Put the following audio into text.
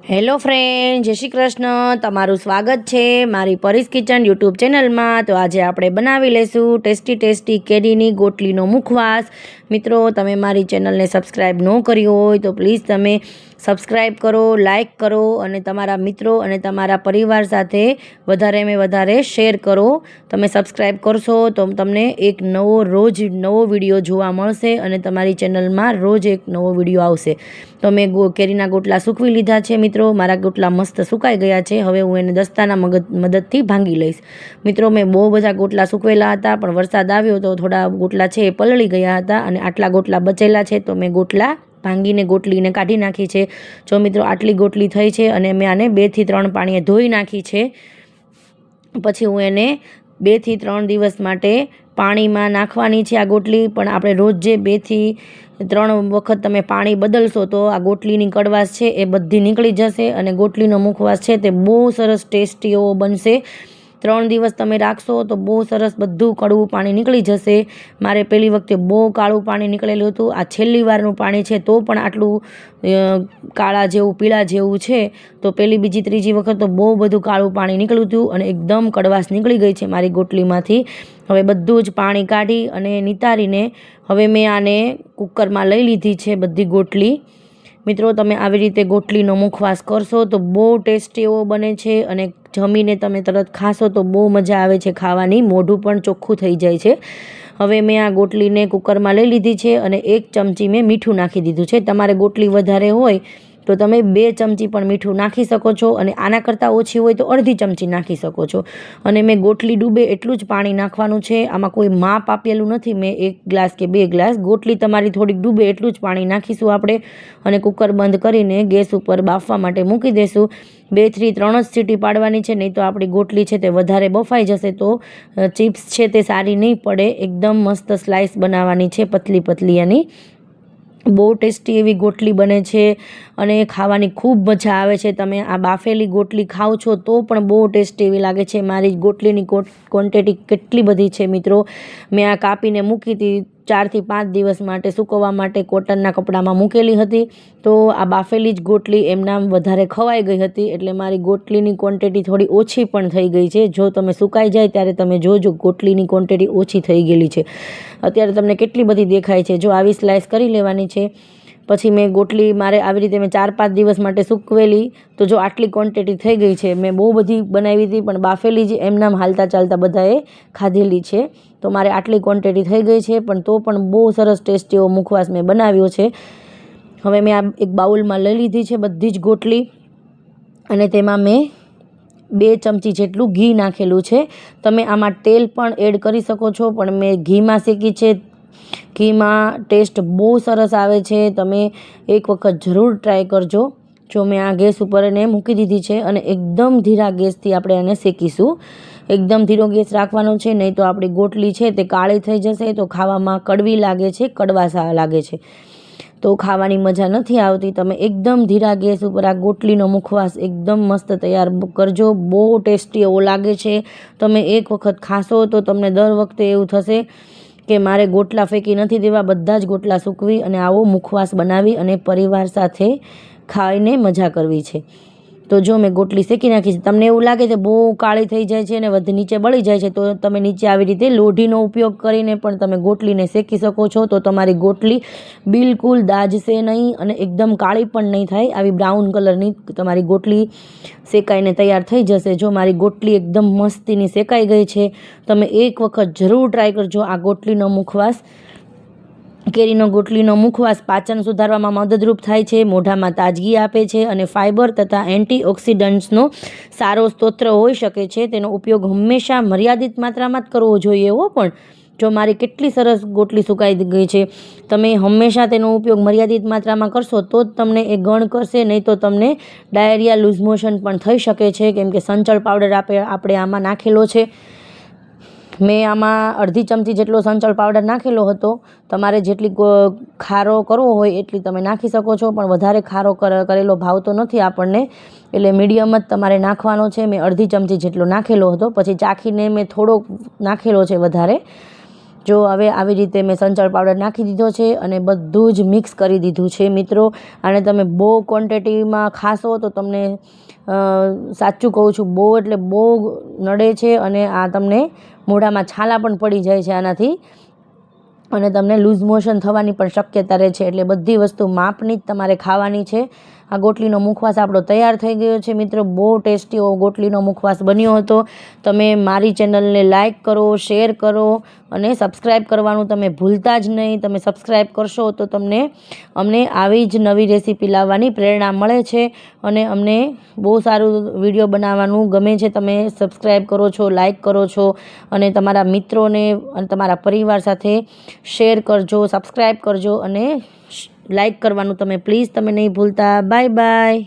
Hello friend, જય શ્રી કૃષ્ણ. તમારું સ્વાગત છે મારી પરીસ કિચન યુટ્યુબ ચેનલમાં. તો આજે આપણે બનાવી લઈશું ટેસ્ટી કેરીની ગોટલીનો મુખવાસ. મિત્રો, તમે મારી ચેનલને સબસ્ક્રાઈબ ન કરી હોય તો પ્લીઝ તમે સબસ્ક્રાઈબ કરો, લાઈક કરો અને તમારા મિત્રો અને તમારા પરિવાર સાથે વધારે શેર કરો. તમે સબસ્ક્રાઈબ કરશો તો તમને એક રોજ નવો વિડીયો જોવા મળશે અને તમારી ચેનલમાં રોજ એક નવો વિડીયો આવશે. તો મેં કેરીના ગોટલા સૂકવી લીધા છે મિત્રો. મારા ગોટલા મસ્ત સુકાઈ ગયા છે. હવે હું એને દસ્તાના મદદથી ભાંગી લઈશ. મિત્રો, મેં બહુ બધા ગોટલા સૂકવેલા હતા, પણ વરસાદ આવ્યો તો થોડા ગોટલા છે એ પલળી ગયા હતા અને આટલા ગોટલા બચેલા છે તો મેં ગોટલા ભાંગીને ગોટલીને કાઢી નાખી છે. જો મિત્રો, આટલી ગોટલી થઈ છે અને મેં આને 2 થી 3 પાણીએ ધોઈ નાખી છે. પછી હું એને 2 થી 3 દિવસ માટે પાણીમાં નાખવાની છે આ ગોટલી. પણ આપણે રોજ જે 2 થી 3 વખત તમે પાણી બદલશો તો આ ગોટલીની કડવાશ છે એ બધી નીકળી જશે અને ગોટલીનો મુખવાસ છે તે બહુ સરસ ટેસ્ટી એવો બનશે. 3 દિવસ તમે રાખશો તો બહુ સરસ બધું કડવું પાણી નીકળી જશે. મારે પહેલી વખતે બહુ કાળું પાણી નીકળેલું હતું. આ છેલ્લી વારનું પાણી છે તો પણ આટલું પીળા જેવું છે. તો પહેલી, બીજી, ત્રીજી વખત તો બહુ બધું કાળું પાણી નીકળ્યું હતું અને એકદમ કડવાશ નીકળી ગઈ છે મારી ગોટલીમાંથી. હવે બધું જ પાણી કાઢી અને નિતારીને હવે મેં આને કુકરમાં લઈ લીધી છે બધી ગોટલી. મિત્રો, તમે આવી રીતે ગોટલીનો મુખવાસ કરશો તો બહુ ટેસ્ટી એવો બને છે અને જમીને તમે તરત ખાશો તો બહુ મજા આવે છે ખાવાની. મોઢું પણ ચોખ્ખું થઈ જાય છે. હવે મેં આ ગોટલીને કુકરમાં લઈ લીધી છે અને 1 ચમચી મેં મીઠું નાખી દીધું છે. તમારે ગોટલી વધારે હોય તો તમે 2 ચમચી પણ મીઠું નાખી શકો છો અને આના કરતાં ઓછી હોય તો અડધી ચમચી નાખી શકો છો. અને મેં ગોટલી ડૂબે એટલું જ પાણી નાખવાનું છે. આમાં કોઈ માપ આપેલું નથી. મેં 1 ગ્લાસ કે 2 ગ્લાસ, ગોટલી તમારી થોડીક ડૂબે એટલું જ પાણી નાખીશું આપણે અને કુકર બંધ કરીને ગેસ ઉપર બાફવા માટે મૂકી દઈશું. 2 થી 3 જ સીટી પાડવાની છે, નહીં તો આપણી ગોટલી છે તે વધારે બફાઈ જશે તો ચિપ્સ છે તે સારી નહીં પડે. એકદમ મસ્ત સ્લાઇસ બનાવવાની છે, પતલી એની. બહુ ટેસ્ટી એવી ગોટલી બને છે અને ખાવાની ખૂબ મજા આવે છે. તમે આ બાફેલી ગોટલી ખાઓ છો તો પણ બહુ ટેસ્ટી એવી લાગે છે. મારી ગોટલીની ક્વોન્ટિટી કેટલી બધી છે મિત્રો. મેં આ કાપીને મૂકી હતી 4 થી 5 દિવસ માટે સૂકવવા માટે કોટનના કપડામાં મૂકેલી હતી. તો આ બાફેલી જ ગોટલી એમનામ વધારે ખવાઈ ગઈ હતી એટલે મારી ગોટલીની ક્વોન્ટિટી થોડી ઓછી પણ થઈ ગઈ છે. જો તમે સુકાઈ જાય ત્યારે તમે જોજો ગોટલીની ક્વોન્ટિટી ઓછી થઈ ગયેલી છે. અત્યારે તમને કેટલી બધી દેખાય છે. જો આવી સ્લાઇસ કરી લેવાની છે. પછી મેં ગોટલી મારે આવી રીતે મેં 4-5 દિવસ માટે સૂકવેલી તો જો આટલી ક્વોન્ટિટી થઈ ગઈ છે. મેં બહુ બધી બનાવી હતી પણ બાફેલી જ એમનામ હાલતા ચાલતા બધાએ ખાધેલી છે. તો મારે આટલી ક્વોન્ટિટી થઈ ગઈ છે પણ તો પણ બહુ સરસ ટેસ્ટી એવો મુખવાસ મેં બનાવ્યો છે. હવે મેં આ એક બાઉલમાં લઈ લીધી છે બધી જ ગોટલી અને તેમાં મેં 2 ચમચી જેટલું ઘી નાખેલું છે. તમે આમાં તેલ પણ એડ કરી શકો છો પણ મેં ઘીમાં શેકી છે. ઘીમાં ટેસ્ટ બહુ સરસ આવે છે. તમે એક વખત જરૂર ટ્રાય કરજો. જો મેં આ ગેસ ઉપર એને મૂકી દીધી છે અને એકદમ ધીરા ગેસથી આપણે એને શેકીશું. એકદમ ધીરો ગેસ રાખવાનો છે, નહીં તો આપણી ગોટલી છે તે કાળી થઈ જશે તો ખાવામાં કડવી લાગે છે, કડવાશ લાગે છે તો ખાવાની મજા નથી આવતી. તમે એકદમ ધીરા ગેસ ઉપર આ ગોટલીનો મુખવાસ એકદમ મસ્ત તૈયાર કરજો. બહુ ટેસ્ટી એવો લાગે છે. તમે એક વખત ખાશો તો તમને દર વખતે એવું થશે કે મારે ગોટલા ફેંકી નથી દેવા, બધા જ ગોટલા સૂકવી અને આવો મુખવાસ બનાવી અને પરિવાર સાથે ખાઈને મજા કરવી છે. તો જો મેં ગોટલી શેકી નાખી છે. તમને એવું લાગે છે બહુ કાળી થઈ જાય છે અને નીચે બળી જાય છે તો તમે નીચે આવી રીતે લોઢીનો ઉપયોગ કરીને પણ તમે ગોટલીને શેકી શકો છો. તો તમારી ગોટલી બિલકુલ દાઝશે નહીં અને એકદમ કાળી પણ નહીં થાય. આવી બ્રાઉન કલરની તમારી ગોટલી શેકાઈને તૈયાર થઈ જશે. જો મારી ગોટલી એકદમ મસ્તીની શેકાઈ ગઈ છે. તમે એક વખત જરૂર ટ્રાય કરજો આ ગોટલીનો મુખવાસ. કેરીનો ગોટલીનો મુખવાસ પાચન સુધારવામાં મદદરૂપ થાય છે, મોઢામાં તાજગી આપે છે અને ફાઇબર તથા એન્ટીઓક્સિડન્ટ્સનો સારો સ્ત્રોત હોઈ શકે છે. તેનો ઉપયોગ હંમેશા મર્યાદિત માત્રામાં જ કરવો જોઈએ. પણ જો મારી કેટલી સરસ ગોટલી સુકાઈ ગઈ છે. તમે હંમેશા તેનો ઉપયોગ મર્યાદિત માત્રામાં કરશો તો જ તમને એ ગણ કરશે, નહીં તો તમને ડાયરિયા, લૂઝ મોશન પણ થઈ શકે છે. કેમ કે સંચળ પાવડર આપણે આમાં નાખેલો છે. મેં આમાં અડધી ચમચી જેટલો સંચળ પાવડર નાખેલો હતો. તમારે જેટલી ખારો કરવો હોય એટલી તમે નાખી શકો છો, પણ વધારે ખારો કરેલો ભાવતો નથી આપણને, એટલે મીડિયમ જ તમારે નાખવાનો છે. મેં અડધી ચમચી જેટલો નાખેલો હતો. પછી ચાખીને મેં થોડોક નાખેલો છે વધારે. જો હવે આવી રીતે મેં સંચળ પાવડર નાખી દીધો છે અને બધું જ મિક્સ કરી દીધું છે મિત્રો. અને તમે બહુ ક્વોન્ટિટીમાં ખાશો તો તમને સાચું કહું છું બહુ એટલે બહુ નડે છે અને આ તમને મોઢામાં છાલા પણ પડી જાય છે આનાથી, અને તમને લૂઝ મોશન થવાની પણ શક્યતા રહે છે. એટલે બધી વસ્તુ માપની જ તમારે ખાવાની છે. આ ગોટલીનો મુખવાસ આપણો તૈયાર થઈ ગયો છે મિત્રો. બહુ ટેસ્ટી એવો ગોટલીનો મુખવાસ બન્યો હતો. તમે મારી ચેનલને લાઇક કરો, શેર કરો અને સબસ્ક્રાઈબ કરવાનું તમે ભૂલતા જ નહીં. તમે સબસ્ક્રાઈબ કરશો તો તમને અમને આવી જ નવી રેસીપી લાવવાની પ્રેરણા મળે છે અને અમને બહુ સારું વિડીયો બનાવવાનું ગમે છે. તમે સબસ્ક્રાઈબ કરો છો, લાઇક કરો છો અને તમારા મિત્રોને અને તમારા પરિવાર સાથે શેર કરજો, સબસ્ક્રાઈબ કરજો અને લાઇક કરવાનું તમે પ્લીઝ તમે નહીં ભૂલતા. Bye bye.